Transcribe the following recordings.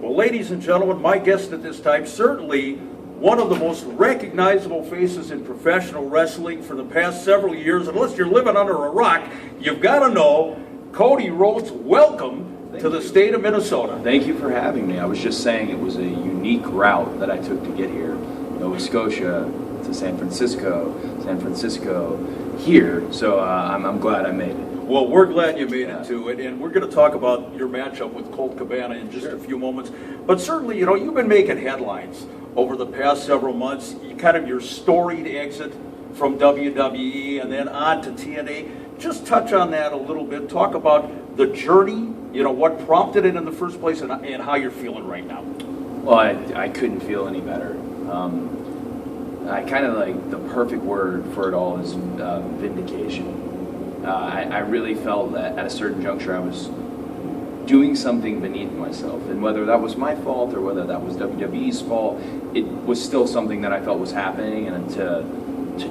Well, ladies and gentlemen, my guest at this time, certainly one of the most recognizable faces in professional wrestling for the past several years. Unless you're living under a rock, you've got to know Cody Rhodes. Welcome to the state of Minnesota. Thank you for having me. I was just saying it was a unique route that I took to get here. Nova Scotia to San Francisco here. So I'm glad I made it. Well, we're glad you made it to it, and we're going to talk about your matchup with Colt Cabana in just a few moments. But certainly, you know, you've been making headlines over the past several months. Kind of your storied exit from WWE and then on to TNA. Just touch on that a little bit. Talk about the journey, you know, what prompted it in the first place, and how you're feeling right now. Well, I couldn't feel any better. I kind of like the perfect word for it all is vindication. I really felt that at a certain juncture I was doing something beneath myself, and whether that was my fault or whether that was WWE's fault, it was still something that I felt was happening. And to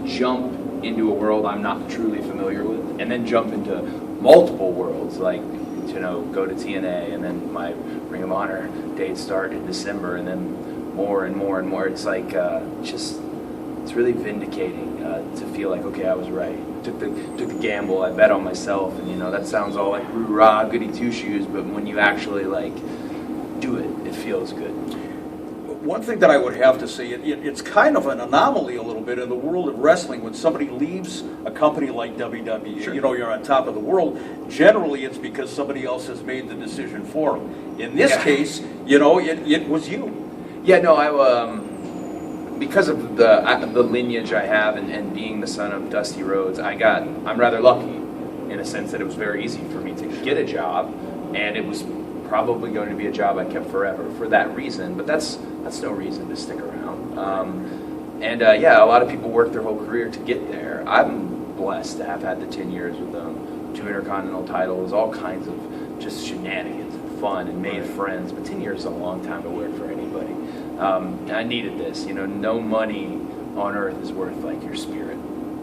jump into a world I'm not truly familiar with, and then jump into multiple worlds, like, you know, go to TNA, and then my Ring of Honor dates start in December, and then more and more and more. It's like it's really vindicating to feel like, okay, I was right. Took the gamble. I bet on myself, and you know that sounds all like rah, goody two shoes, but when you actually like do it, it feels good. One thing that I would have to say, it's kind of an anomaly a little bit in the world of wrestling when somebody leaves a company like WWE. Sure. You know, you're on top of the world. Generally, it's because somebody else has made the decision for them. In this case, you know, it was you. Yeah, no, because of the lineage I have and being the son of Dusty Rhodes, I'm rather lucky in a sense that it was very easy for me to get a job, and it was probably going to be a job I kept forever for that reason. But that's no reason to stick around. A lot of people work their whole career to get there. I'm blessed to have had the 10 years with them, 2 intercontinental titles, all kinds of just shenanigans and fun, and made friends. But 10 years is a long time to work for anybody. I needed this, you know, no money on earth is worth like your spirit,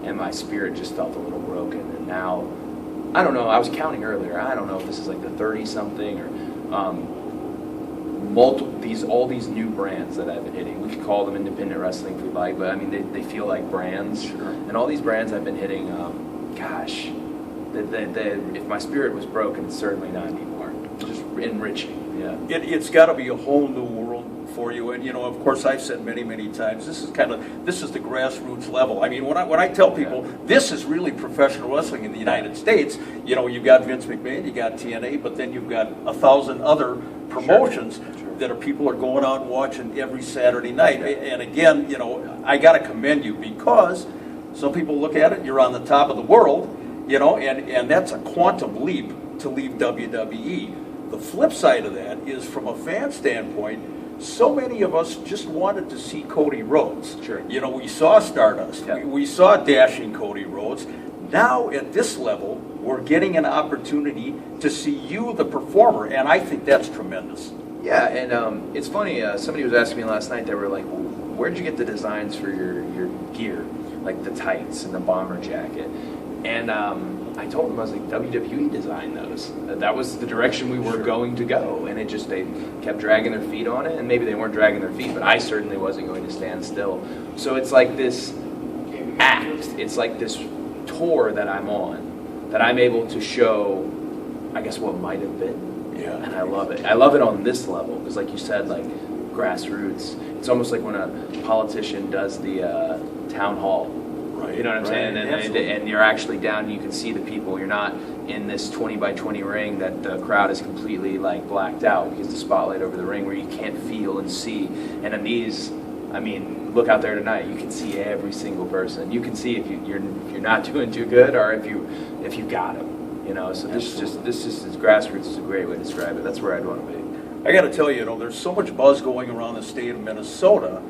and my spirit just felt a little broken, and now, I don't know, I was counting earlier, I don't know if this is like the 30-something or all these new brands that I've been hitting. We could call them independent wrestling if we like, but I mean, they feel like brands, sure. And all these brands I've been hitting, if my spirit was broken, it's certainly not anymore. Just enriching, yeah. It's got to be a whole new world for you, and you know, of course, I've said many times, this is the grassroots level. I mean, when I tell people this is really professional wrestling in the United States, you know, you've got Vince McMahon, you got TNA, but then you've got 1,000 other promotions that people are going out and watching every Saturday night. And again, you know, I got to commend you, because some people look at it, you're on the top of the world, you know, and that's a quantum leap to leave WWE. The flip side of that is, from a fan standpoint, so many of us just wanted to see Cody Rhodes. Sure. You know, we saw Stardust. Yeah. We saw dashing Cody Rhodes. Now, at this level, we're getting an opportunity to see you, the performer, and I think that's tremendous. Yeah, and it's funny, somebody was asking me last night, they were like, where'd you get the designs for your gear? Like the tights and the bomber jacket. And I told them, I was like, WWE designed those. That was the direction we were going to go. And they kept dragging their feet on it. And maybe they weren't dragging their feet, but I certainly wasn't going to stand still. So it's like this act. It's like this tour that I'm on, that I'm able to show, I guess, what might have been. Yeah. And I love it. I love it on this level. Because like you said, like grassroots. It's almost like when a politician does the town hall. Right. You know what I'm saying? And you're actually down and you can see the people. You're not in this 20 by 20 ring that the crowd is completely like blacked out because the spotlight over the ring where you can't feel and see. And in these, I mean, look out there tonight. You can see every single person. You can see if you're not doing too good or if you got them. You know, so this is grassroots is a great way to describe it. That's where I'd want to be. I got to tell you, there's so much buzz going around the state of Minnesota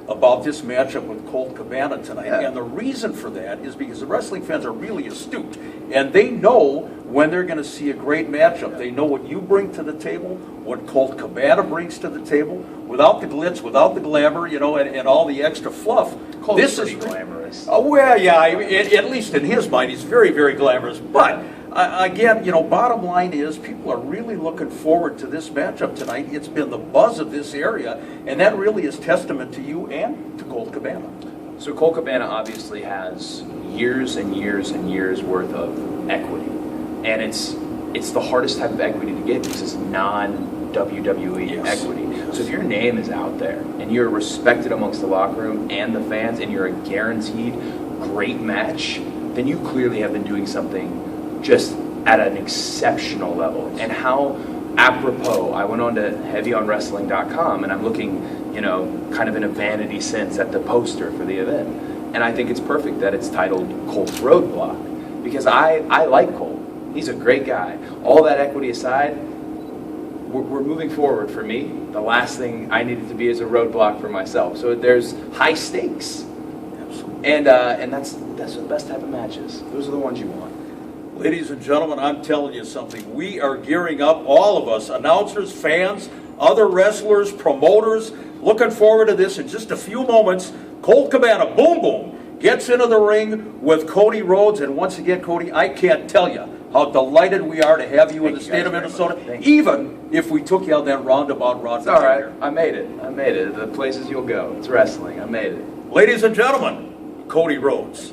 about this matchup with Colt Cabana tonight. Yeah. And the reason for that is because the wrestling fans are really astute, and they know when they're going to see a great matchup. They know what you bring to the table, what Colt Cabana brings to the table, without the glitz, without the glamour, and all the extra fluff. Colt's pretty glamorous. Oh, well, yeah, at least in his mind, he's very, very glamorous. But Again, bottom line is people are really looking forward to this matchup tonight. It's been the buzz of this area, and that really is testament to you and to Colt Cabana. So Colt Cabana obviously has years and years and years worth of equity, and it's the hardest type of equity to get because it's non-WWE equity. So if your name is out there and you're respected amongst the locker room and the fans, and you're a guaranteed great match, then you clearly have been doing something just at an exceptional level. And how apropos, I went on to heavyonwrestling.com and I'm looking, kind of in a vanity sense at the poster for the event. And I think it's perfect that it's titled Colt's Roadblock, because I like Colt. He's a great guy. All that equity aside, we're moving forward for me. The last thing I needed to be is a roadblock for myself. So there's high stakes. Absolutely. And that's the best type of matches. Those are the ones you want. Ladies and gentlemen, I'm telling you something. We are gearing up, all of us, announcers, fans, other wrestlers, promoters, looking forward to this in just a few moments. Colt Cabana, boom, boom, gets into the ring with Cody Rhodes. And once again, Cody, I can't tell you how delighted we are to have you in the state of Minnesota, even if we took you on that roundabout route. It's all right. I made it. The places you'll go. It's wrestling. I made it. Ladies and gentlemen, Cody Rhodes.